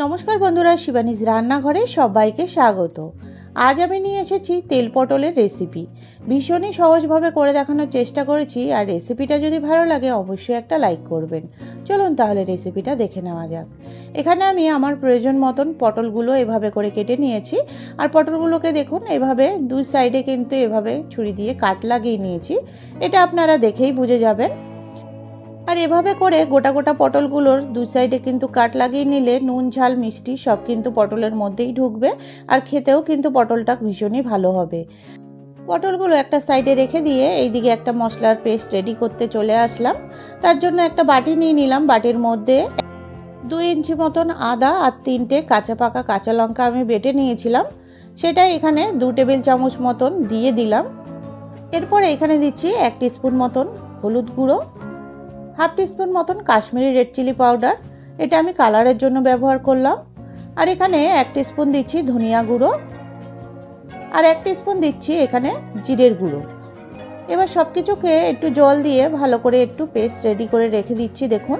নমস্কার বন্ধুরা, শিবানীজ রান্নাঘরে সবাইকে স্বাগত। আজ আমি নিয়ে এসেছি তেল পটলের রেসিপি। ভীষণই সহজভাবে করে দেখানোর চেষ্টা করেছি, আর রেসিপিটা যদি ভালো লাগে অবশ্যই একটা লাইক করবেন। চলুন তাহলে রেসিপিটা দেখে নেওয়া যাক। এখানে আমি আমার প্রয়োজন মতন পটলগুলো এভাবে করে কেটে নিয়েছি, আর পটলগুলোকে দেখুন এভাবে দুই সাইডে কিন্তু এভাবে ছুরি দিয়ে কাট লাগিয়ে নিয়েছি। এটা আপনারা দেখেই বুঝে যাবেন। আর এভাবে করে গোটা গোটা পটলগুলোর দু সাইডে কিন্তু কাট লাগিয়ে নিলে নুন ঝাল মিষ্টি সব কিন্তু পটলের মধ্যেই ঢুকবে, আর খেতেও কিন্তু পটলটা ভীষণই ভালো হবে। পটলগুলো একটা সাইডে রেখে দিয়ে এইদিকে একটা মশলার পেস্ট রেডি করতে চলে আসলাম। তার জন্য একটা বাটি নিয়ে নিলাম। বাটির মধ্যে 2 ইঞ্চি মতন আদা আর 3টে কাঁচা পাকা কাঁচা লঙ্কা আমি বেটে নিয়েছিলাম, সেটাই এখানে 2 টেবিল চামচ মতন দিয়ে দিলাম। এরপরে এখানে দিচ্ছি 1 টিস্পুন মতন হলুদ গুঁড়ো, হাফ টিস্পুন মতন কাশ্মীরি রেড চিলি পাউডার, এটা আমি কালারের জন্য ব্যবহার করলাম। আর এখানে 1 টিস্পুন দিচ্ছি ধনিয়া গুঁড়ো, আর 1 টিস্পুন দিচ্ছি এখানে জিরের গুঁড়ো। এবার সব কিছুকে একটু জল দিয়ে ভালো করে একটু পেস্ট রেডি করে রেখে দিচ্ছি। দেখুন,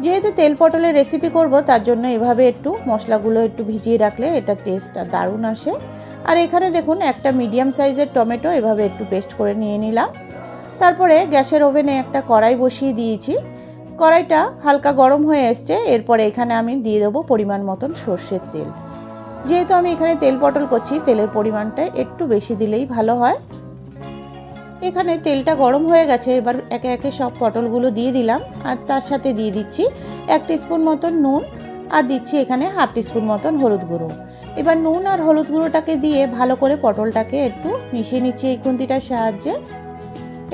যেহেতু তেল পটলের রেসিপি করব তার জন্য এভাবে একটু মশলাগুলো একটু ভিজিয়ে রাখলে এটা টেস্টটা দারুণ আসে। আর এখানে দেখুন একটা মিডিয়াম সাইজের টমেটো এভাবে একটু পেস্ট করে নিয়ে নিলাম। তারপরে গ্যাসের ওভেনে একটা কড়াই বসিয়ে দিয়েছি। কড়াইটা হালকা গরম হয়ে এসছে। এরপরে এখানে আমি দিয়ে দেবো পরিমাণ মতন সর্ষের তেল। যেহেতু আমি এখানে তেল পটল করছি, তেলের পরিমাণটা একটু বেশি দিলেই ভালো হয়। এখানে তেলটা গরম হয়ে গেছে। এবার একে একে সব পটলগুলো দিয়ে দিলাম, আর তার সাথে দিয়ে দিচ্ছি 1 টিস্পুন মতন নুন, আর দিচ্ছি এখানে হাফ টিস্পুন মতন হলুদ গুঁড়ো। এবার নুন আর হলুদ গুঁড়োটাকে দিয়ে ভালো করে পটলটাকে একটু মিশিয়ে নিচ্ছি এই খুন্তিটার সাহায্যে।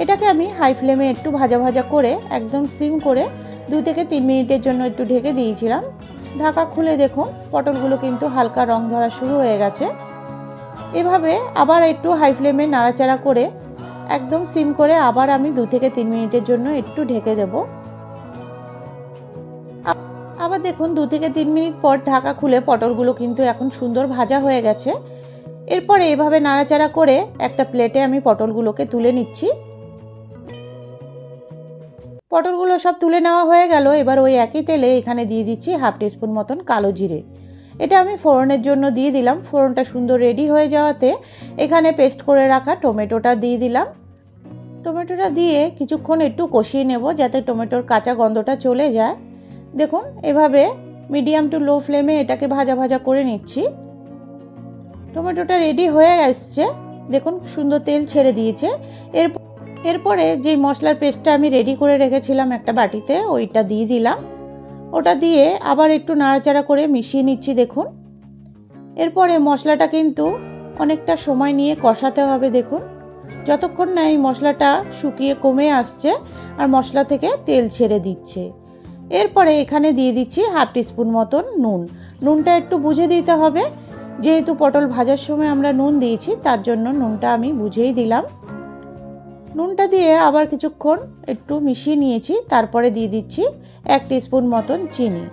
এটাকে আমি হাই ফ্লেমে একটু ভাজা ভাজা করে একদম সিম করে 2 থেকে 3 মিনিটের জন্য একটু ঢেকে দিয়েছিলাম। ঢাকা খুলে দেখুন পটলগুলো কিন্তু হালকা রং ধরা শুরু হয়ে গেছে। এভাবে আবার একটু হাই ফ্লেমে নাড়াচাড়া করে একদম সিম করে আবার আমি 2 থেকে 3 মিনিটের জন্য একটু ঢেকে দেব। আবার দেখুন 2 থেকে 3 মিনিট পর ঢাকা খুলে পটলগুলো কিন্তু এখন সুন্দর ভাজা হয়ে গেছে। এরপরে এভাবে নাড়াচাড়া করে একটা প্লেটে আমি পটলগুলোকে তুলে নিচ্ছি। পটলগুলো সব তুলে নেওয়া হয়ে গেল। এবার ওই একই তেলে এখানে দিয়ে দিচ্ছি হাফ টিস্পুন মতন কালো জিরে। এটা আমি ফোড়নের জন্য দিয়ে দিলাম। ফোড়নটা সুন্দর রেডি হয়ে যাওয়াতে এখানে পেস্ট করে রাখা টমেটোটা দিয়ে দিলাম। টমেটোটা দিয়ে কিছুক্ষণ একটু কষিয়ে নেব যাতে টমেটোর কাঁচা গন্ধটা চলে যায়। দেখুন এভাবে মিডিয়াম টু লো ফ্লেমে এটাকে ভাজা ভাজা করে নিচ্ছি। টমেটোটা রেডি হয়ে আসছে, দেখুন সুন্দর তেল ছেড়ে দিয়েছে। এরপরে যেই মশলার পেস্টটা আমি রেডি করে রেখেছিলাম একটা বাটিতে, ওইটা দিয়ে দিলাম। ওটা দিয়ে আবার একটু নাড়াচাড়া করে মিশিয়ে নিচ্ছি। দেখুন এরপরে মশলাটা কিন্তু অনেকটা সময় নিয়ে কষাতে হবে। দেখুন যতক্ষণ না এই মশলাটা শুকিয়ে কমে আসছে আর মশলা থেকে তেল ছেড়ে দিচ্ছে। এরপরে এখানে দিয়ে দিচ্ছি হাফ টিস্পুন মতন নুন। নুনটা একটু বুঝে দিতে হবে, যেহেতু পটল ভাজার সময় আমরা নুন দিয়েছি তার জন্য নুনটা আমি বুঝেই দিলাম। নুনটা দিয়ে আবার কিছুক্ষণ একটু মিশিয়ে নিয়েছি। তারপরে দিয়ে দিচ্ছি 1 টিস্পুন মতন চিনি।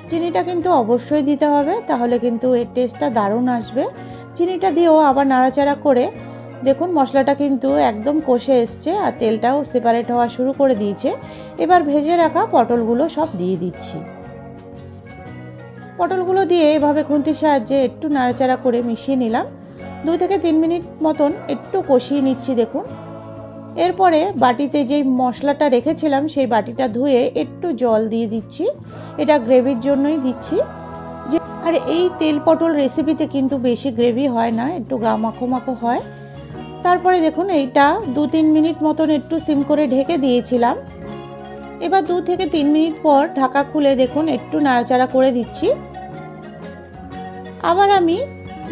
চিনিটা কিন্তু অবশ্যই দিতে হবে, তাহলে কিন্তু এর টেস্টটা দারুণ আসবে। চিনিটা দিয়েও আবার নাড়াচাড়া করে দেখুন মশলাটা কিন্তু একদম কষে এসছে আর তেলটাও সেপারেট হওয়া শুরু করে দিয়েছে। এবার ভেজে রাখা পটলগুলো সব দিয়ে দিচ্ছি। পটলগুলো দিয়ে এভাবে খুন্তির সাহায্যে একটু নাড়াচাড়া করে মিশিয়ে নিলাম। 2 থেকে 3 মিনিট মতন একটু কষিয়ে নিচ্ছি। দেখুন এরপরে বাটিতে যেই মশলাটা রেখেছিলাম সেই বাটিটা ধুয়ে একটু জল দিয়ে দিচ্ছি। এটা গ্রেভির জন্যই দিচ্ছি। আর এই তেল পটল রেসিপিতে কিন্তু বেশি গ্রেভি হয় না, একটু গা মাখো মাখো হয়। তারপরে দেখুন এইটা 2-3 মিনিট মতন একটু সিম করে ঢেকে দিয়েছিলাম। এবার 2 থেকে 3 মিনিট পর ঢাকা খুলে দেখুন একটু নাড়াচাড়া করে দিচ্ছি। আবার আমি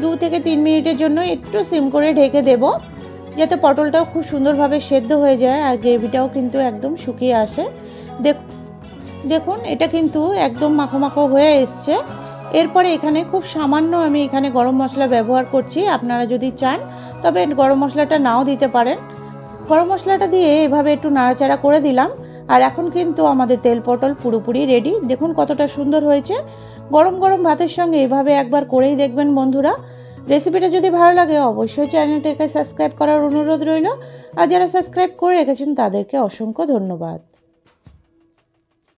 2 থেকে 3 মিনিটের জন্য একটু সিম করে ঢেকে দেব, যাতে পটলটাও খুব সুন্দরভাবে সেদ্ধ হয়ে যায় আর গ্রেভিটাও কিন্তু একদম শুকিয়ে আসে। দেখুন এটা কিন্তু একদম মাখো মাখো হয়ে এসছে। এরপরে এখানে খুব সামান্য আমি এখানে গরম মশলা ব্যবহার করছি। আপনারা যদি চান তবে গরম মশলাটা নাও দিতে পারেন। গরম মশলাটা দিয়ে এভাবে একটু নাড়াচাড়া করে দিলাম। আর এখন কিন্তু আমাদের তেল পটল পুরোপুরি রেডি। দেখুন কতটা সুন্দর হয়েছে। গরম গরম ভাতের সঙ্গে এভাবে একবার করেই দেখবেন বন্ধুরা। রেসিপিটা যদি ভালো লাগে অবশ্যই চ্যানেলটাকে সাবস্ক্রাইব করার অনুরোধ রইল। আর যারা সাবস্ক্রাইব করে রেখেছেন তাদেরকে অসংখ্য ধন্যবাদ।